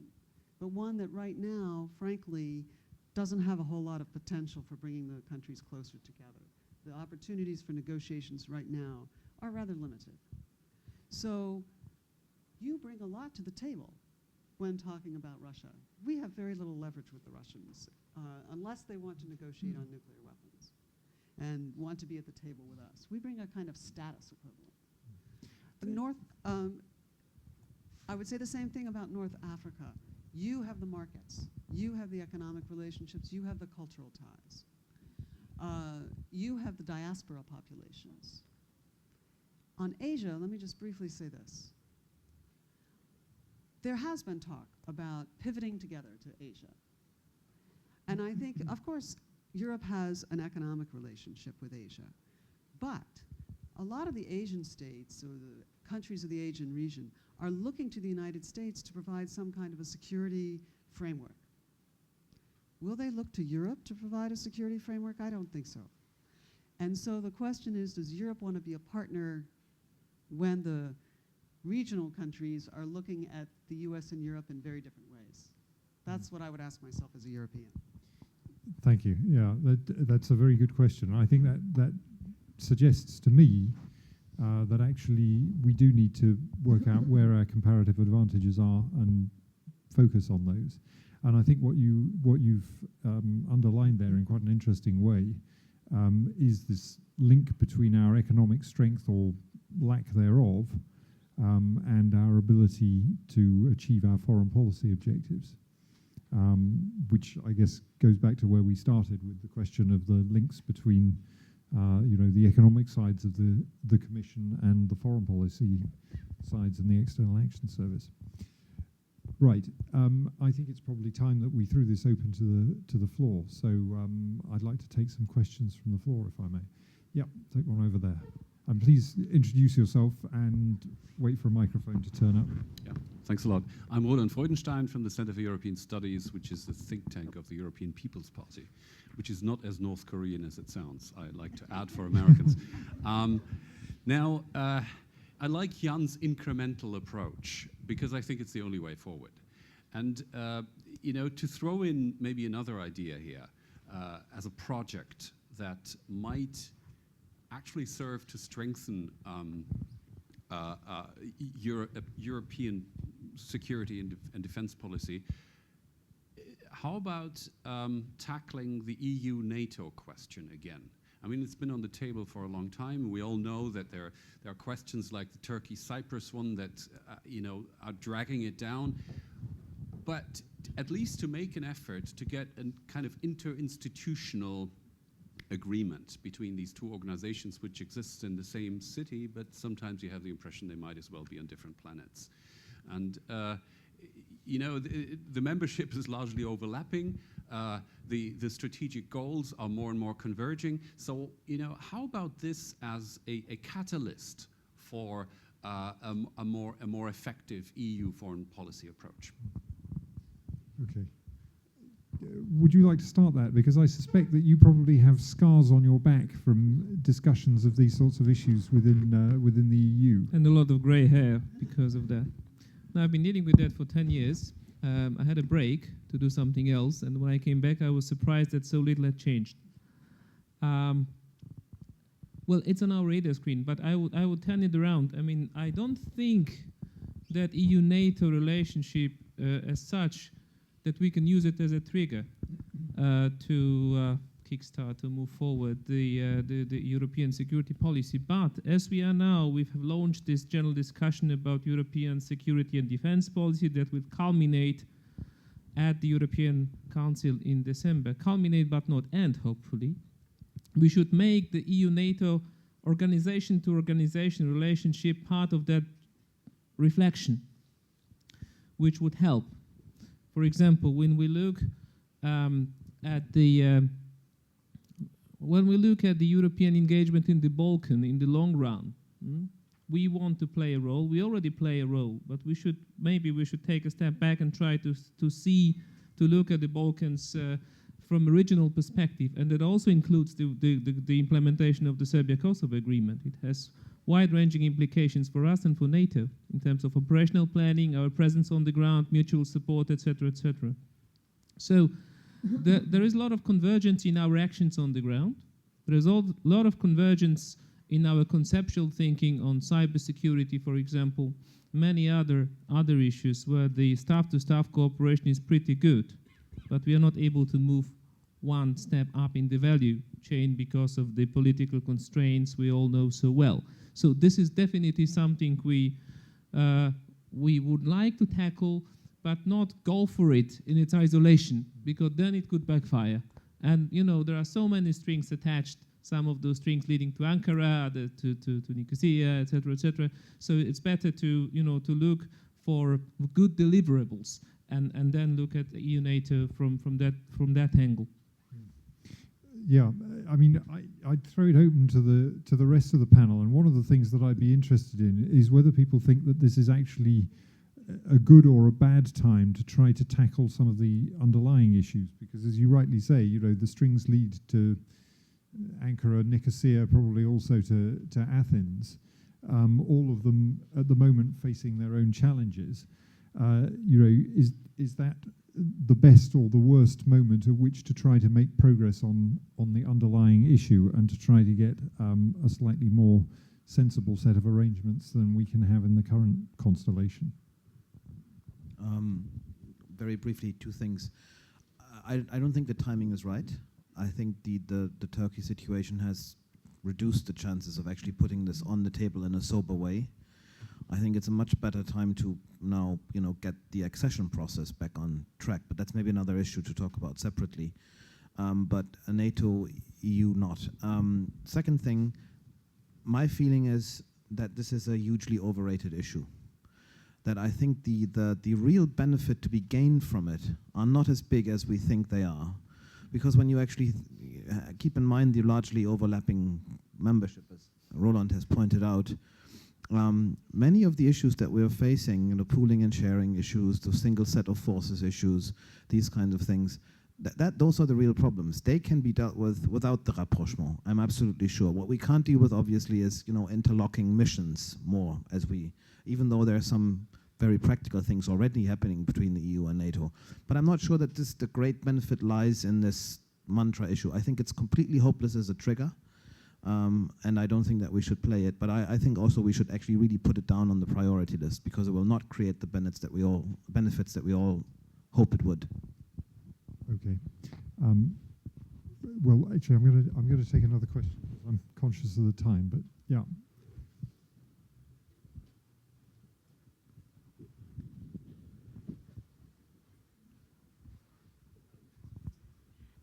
Speaker 5: but one that right now, frankly, doesn't have a whole lot of potential for bringing the countries closer together. The opportunities for negotiations right now are rather limited. So you bring a lot to the table when talking about Russia. We have very little leverage with the Russians, unless they want to negotiate on nuclear weapons and want to be at the table with us. We bring a kind of status equivalent. I would say the same thing about North Africa. You have the markets, you have the economic relationships, you have the cultural ties. You have the diaspora populations. On Asia, let me just briefly say this. There has been talk about pivoting together to Asia. And I think, of course, Europe has an economic relationship with Asia. But a lot of the Asian states, or the countries of the Asian region, are looking to the United States to provide some kind of a security framework. Will they look to Europe to provide a security framework? I don't think so. And so the question is, does Europe want to be a partner when the regional countries are looking at the US and Europe in very different ways? That's what I would ask myself as a European.
Speaker 1: Thank you. Yeah, that's a very good question. I think that suggests to me that actually we do need to work out where our comparative advantages are and focus on those. And I think what you've underlined there in quite an interesting way is this link between our economic strength or lack thereof, and our ability to achieve our foreign policy objectives, which I guess goes back to where we started with the question of the links between the economic sides of the Commission and the foreign policy sides in the External Action Service. Right. I think it's probably time that we threw this open to the floor. So I'd like to take some questions from the floor, if I may. Yep, take one over there. And please introduce yourself and wait for a microphone to turn up.
Speaker 6: Yeah, thanks a lot. I'm Roland Freudenstein from the Center for European Studies, which is the think tank of the European People's Party, which is not as North Korean as it sounds, I like to add for Americans. Now, I like Jan's incremental approach because I think it's the only way forward. And to throw in maybe another idea here as a project that might actually serve to strengthen European security and defense policy. How about tackling the EU-NATO question again? I mean, it's been on the table for a long time. We all know that there are questions like the Turkey-Cyprus one that are dragging it down. But at least to make an effort to get a kind of interinstitutional agreement between these two organizations which exist in the same city, but sometimes you have the impression they might as well be on different planets. And the membership is largely overlapping. The strategic goals are more and more converging. So, how about this as a catalyst for a more effective EU foreign policy approach?
Speaker 1: Okay. Would you like to start that? Because I suspect that you probably have scars on your back from discussions of these sorts of issues within the EU.
Speaker 2: And a lot of grey hair because of that. Now, I've been dealing with that for 10 years. I had a break to do something else, and when I came back, I was surprised that so little had changed. Well, it's on our radar screen, but I would turn it around. I mean, I don't think that EU-NATO relationship as such, that we can use it as a trigger to kickstart, to move forward the European security policy. But as we are now, we have launched this general discussion about European security and defense policy that will culminate at the European Council in December. Culminate but not end, hopefully. We should make the EU-NATO organization-to-organization relationship part of that reflection, which would help. For example, when we look at the European engagement in the Balkan in the long run, we want to play a role. We already play a role, but we should take a step back and try to look at the Balkans from a regional perspective, and that also includes the implementation of the Serbia-Kosovo agreement. It has wide-ranging implications for us and for NATO in terms of operational planning, our presence on the ground, mutual support, etc., etc. So there is a lot of convergence in our actions on the ground. There is a lot of convergence in our conceptual thinking on cybersecurity, for example, many other issues where the staff-to-staff cooperation is pretty good, but we are not able to move one step up in the value chain because of the political constraints we all know so well. So this is definitely something we would like to tackle, but not go for it in its isolation, because then it could backfire. And there are so many strings attached. Some of those strings leading to Ankara, to Nicosia, etc., etc. So it's better to look for good deliverables and then look at EU-NATO from that angle.
Speaker 1: Yeah, I mean, I'd throw it open to the rest of the panel, and one of the things that I'd be interested in is whether people think that this is actually a good or a bad time to try to tackle some of the underlying issues, because as you rightly say, the strings lead to Ankara, Nicosia, probably also to Athens, all of them at the moment facing their own challenges. Is that the best or the worst moment at which to try to make progress on the underlying issue and to try to get a slightly more sensible set of arrangements than we can have in the current constellation?
Speaker 4: Very briefly, two things. I don't think the timing is right. I think the Turkey situation has reduce the chances of actually putting this on the table in a sober way. I think it's a much better time to now, get the accession process back on track. But that's maybe another issue to talk about separately. But NATO, EU not. Second thing, my feeling is that this is a hugely overrated issue. That I think the real benefit to be gained from it are not as big as we think they are. Because when you actually keep in mind the largely overlapping membership, as Roland has pointed out, many of the issues that we're facing, pooling and sharing issues, the single set of forces issues, these kinds of things, those are the real problems. They can be dealt with without the rapprochement, I'm absolutely sure. What we can't deal with, obviously, is interlocking missions more, even though there are some very practical things already happening between the EU and NATO. But I'm not sure that the great benefit lies in this mantra issue. I think it's completely hopeless as a trigger. And I don't think that we should play it, but I think also we should actually really put it down on the priority list, because it will not create the benefits that we all hope it would.
Speaker 1: Okay. Well, actually, I'm going to take another question because I'm conscious of the time. But yeah.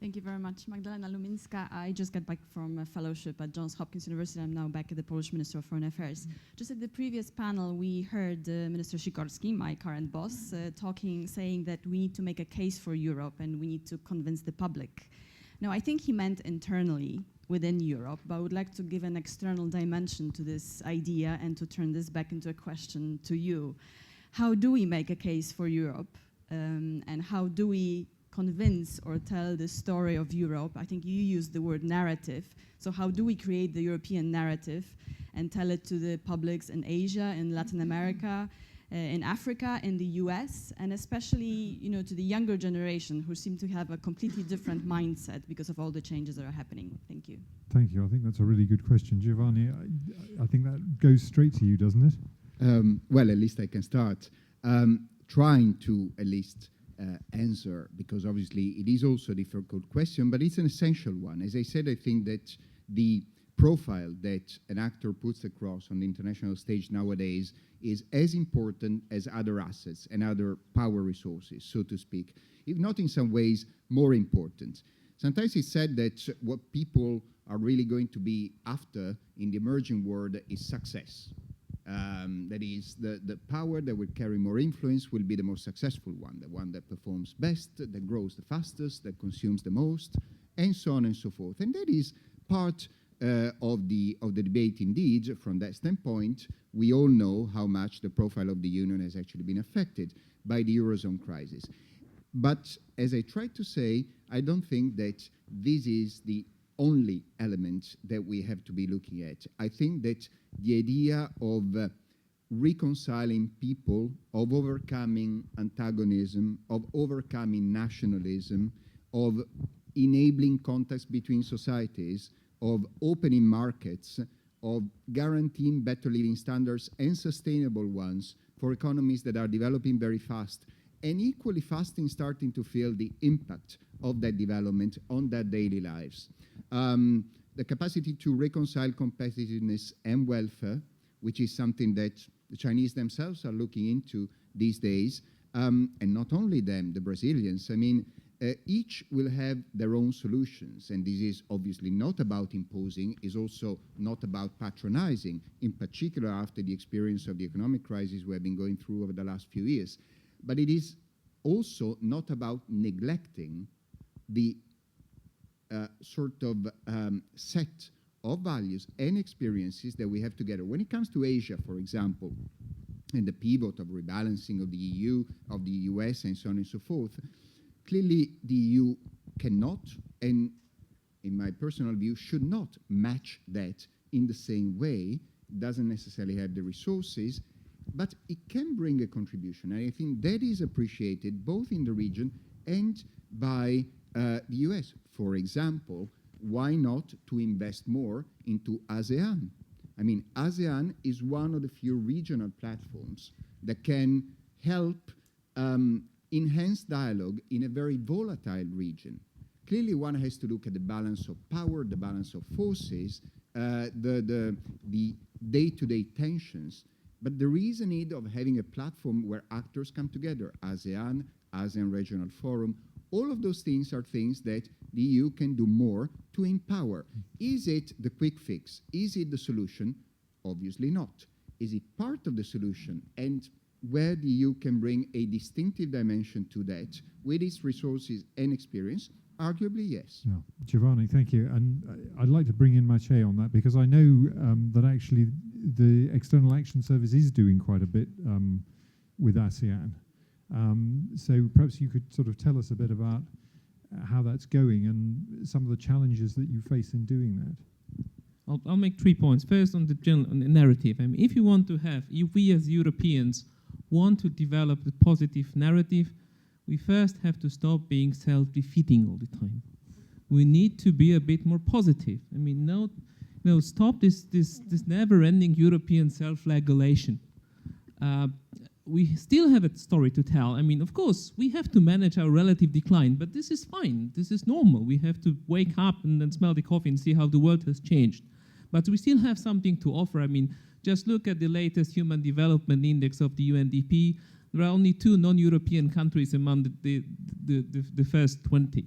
Speaker 7: Thank you very much. Magdalena Luminska. I just got back from a fellowship at Johns Hopkins University. I'm now back at the Polish Ministry of Foreign Affairs. Just at the previous panel, we heard Minister Sikorski, my current boss, saying that we need to make a case for Europe and we need to convince the public. Now, I think he meant internally within Europe, but I would like to give an external dimension to this idea and to turn this back into a question to you. How do we make a case for Europe? And how do we convince or tell the story of Europe? I think you used the word narrative. So how do we create the European narrative and tell it to the publics in Asia, in Latin America, in Africa, in the US, and especially to the younger generation who seem to have a completely different mindset because of all the changes that are happening? Thank you.
Speaker 1: Thank you. I think that's a really good question. Giovanni, I think that goes straight to you, doesn't it?
Speaker 3: Well, at least I can start trying to at least answer, because obviously it is also a difficult question, but it's an essential one. As I said, I think that the profile that an actor puts across on the international stage nowadays is as important as other assets and other power resources, so to speak, if not in some ways more important. Sometimes it's said that what people are really going to be after in the emerging world is success. That is, the power that will carry more influence will be the most successful one, the one that performs best, that grows the fastest, that consumes the most, and so on and so forth. And that is part of the debate indeed. From that standpoint, we all know how much the profile of the Union has actually been affected by the Eurozone crisis. But as I tried to say, I don't think that this is the only element that we have to be looking at. I think that the idea of reconciling people, of overcoming antagonism, of overcoming nationalism, of enabling contacts between societies, of opening markets, of guaranteeing better living standards and sustainable ones for economies that are developing very fast, and equally fast in starting to feel the impact of that development on their daily lives. The capacity to reconcile competitiveness and welfare, which is something that the Chinese themselves are looking into these days, and not only them, the Brazilians. I mean, each will have their own solutions, and this is obviously not about imposing, is also not about patronizing, in particular after the experience of the economic crisis we have been going through over the last few years. But it is also not about neglecting the sort of set of values and experiences that we have together. When it comes to Asia, for example, and the pivot of rebalancing of the EU, of the US, and so on and so forth, clearly the EU cannot, and in my personal view, should not match that in the same way. It doesn't necessarily have the resources, but it can bring a contribution. And I think that is appreciated both in the region and by the US. For example, why not to invest more into ASEAN? I mean, ASEAN is one of the few regional platforms that can help enhance dialogue in a very volatile region. Clearly, one has to look at the balance of power, the balance of forces, the day-to-day tensions, but there is a need of having a platform where actors come together, ASEAN, ASEAN Regional Forum. All of those things are things that the EU can do more to empower. Is it the quick fix? Is it the solution? Obviously not. Is it part of the solution? And where the EU can bring a distinctive dimension to that with its resources and experience? Arguably, yes.
Speaker 1: Yeah. Giovanni, thank you. And I'd like to bring in Maciej on that, because I know that actually the External Action Service is doing quite a bit with ASEAN. So perhaps you could sort of tell us a bit about how that's going and some of the challenges that you face in doing that.
Speaker 2: I'll make 3 points. First, on the narrative. I mean, if we as Europeans want to develop a positive narrative, we first have to stop being self-defeating all the time. We need to be a bit more positive. I mean, stop this never-ending European self-flagellation. We still have a story to tell. I mean, of course, we have to manage our relative decline, but this is fine. This is normal. We have to wake up and then smell the coffee and see how the world has changed. But we still have something to offer. I mean, just look at the latest Human Development Index of the UNDP. There are only 2 non-European countries among the first 20.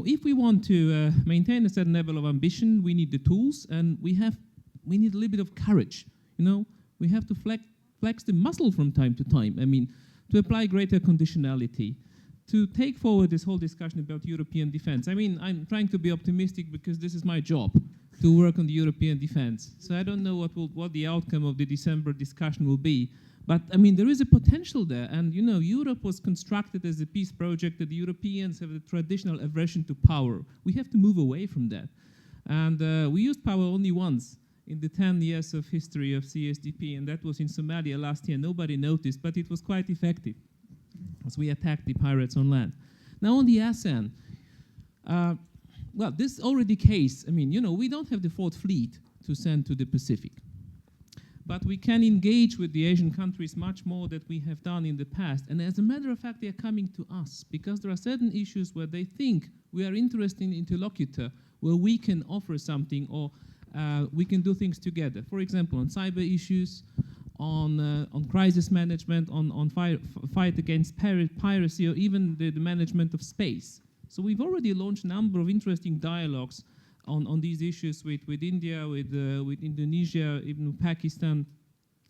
Speaker 2: If we want to maintain a certain level of ambition, we need the tools, and we need a little bit of courage. We have to flex the muscle from time to time. I mean, to apply greater conditionality, to take forward this whole discussion about European defense. I mean, I'm trying to be optimistic because this is my job, to work on the European defense. So I don't know what the outcome of the December discussion will be. But I mean, there is a potential there. And Europe was constructed as a peace project, that the Europeans have a traditional aversion to power. We have to move away from that. And we used power only once in the 10 years of history of CSDP, and that was in Somalia last year. Nobody noticed, but it was quite effective, as we attacked the pirates on land. Now on the ASEAN, this is already the case. I mean, we don't have the 4th Fleet to send to the Pacific, but we can engage with the Asian countries much more than we have done in the past. And as a matter of fact, they are coming to us because there are certain issues where they think we are interesting interlocutor, where we can offer something, or we can do things together. For example, on cyber issues, on crisis management, on fight against piracy, or even the management of space. So we've already launched a number of interesting dialogues on these issues with India, with Indonesia, even with Pakistan,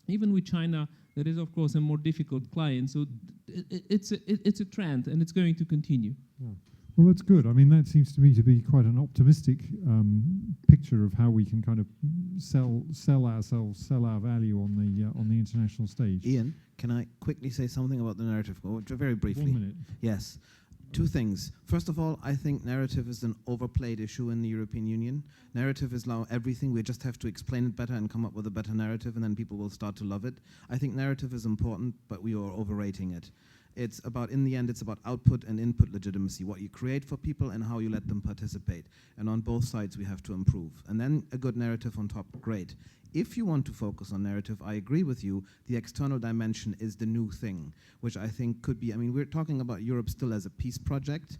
Speaker 2: even with China. That is, of course, a more difficult client. So it's a trend, and it's going to continue.
Speaker 1: Yeah. Well, that's good. I mean, that seems to me to be quite an optimistic picture of how we can kind of sell our value on the international stage.
Speaker 4: Ian, can I quickly say something about the narrative? Very briefly.
Speaker 1: 1 minute.
Speaker 4: Yes. 2 things. First of all, I think narrative is an overplayed issue in the European Union. Narrative is now everything. We just have to explain it better and come up with a better narrative, and then people will start to love it. I think narrative is important, but we are overrating it. It's about, in the end, it's about output and input legitimacy, what you create for people and how you let them participate. And on both sides, we have to improve. And then a good narrative on top, great. If you want to focus on narrative, I agree with you, the external dimension is the new thing, which I think could be, I mean, we're talking about Europe still as a peace project,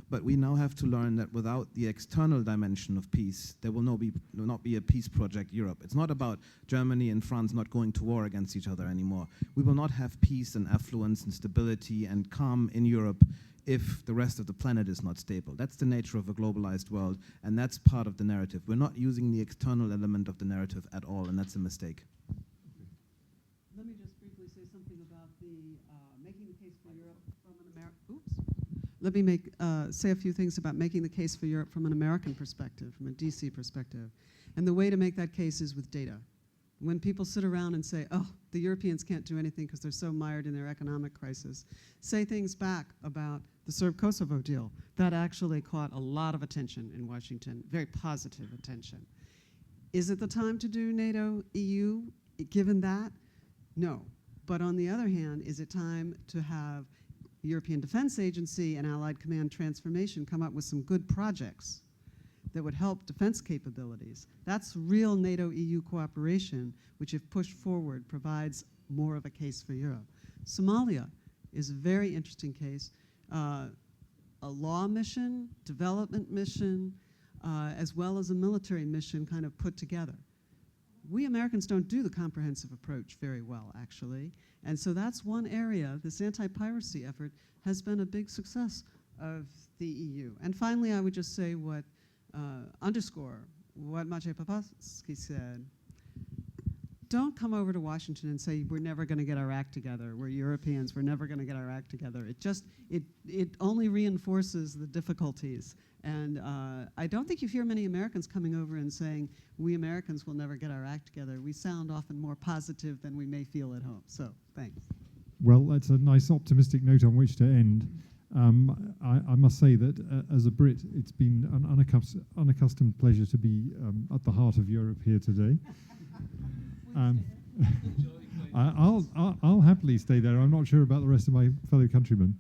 Speaker 4: but we now have to learn that without the external dimension of peace, there will not be a peace project Europe. It's not about Germany and France not going to war against each other anymore. We will not have peace and affluence and stability and calm in Europe if the rest of the planet is not stable. That's the nature of a globalized world, and that's part of the narrative. We're not using the external element of the narrative at all, and that's a mistake.
Speaker 5: Let me just briefly say something about the making the case for Europe from an American. Let me say a few things about making the case for Europe from an American perspective, from a DC perspective. And the way to make that case is with data. When people sit around and say, oh, the Europeans can't do anything because they're so mired in their economic crisis, say things back about the Serb-Kosovo deal. That actually caught a lot of attention in Washington, very positive attention. Is it the time to do NATO, EU, given that? No. But on the other hand, is it time to have the European Defense Agency and Allied Command Transformation come up with some good projects that would help defense capabilities? That's real NATO-EU cooperation, which if pushed forward provides more of a case for Europe. Somalia is a very interesting case. a law mission, development mission, as well as a military mission kind of put together. We Americans don't do the comprehensive approach very well, actually. And so that's one area, this anti-piracy effort has been a big success of the EU. And finally, I would just say underscore what Maciej Popowski said. Don't come over to Washington and say, we're never going to get our act together. We're Europeans, we're never going to get our act together. It only reinforces the difficulties. And I don't think you hear many Americans coming over and saying, we Americans will never get our act together. We sound often more positive than we may feel at home. So, thanks.
Speaker 1: Well, that's a nice optimistic note on which to end. I must say that as a Brit, it's been an unaccustomed pleasure to be at the heart of Europe here today. I'll happily stay there. I'm not sure about the rest of my fellow countrymen.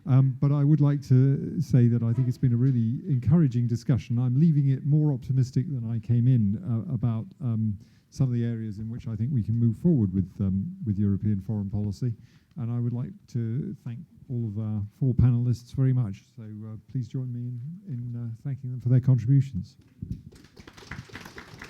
Speaker 1: But I would like to say that I think it's been a really encouraging discussion. I'm leaving it more optimistic than I came in about some of the areas in which I think we can move forward with European foreign policy. And I would like to thank all of our 4 panelists very much. So please join me in thanking them for their contributions.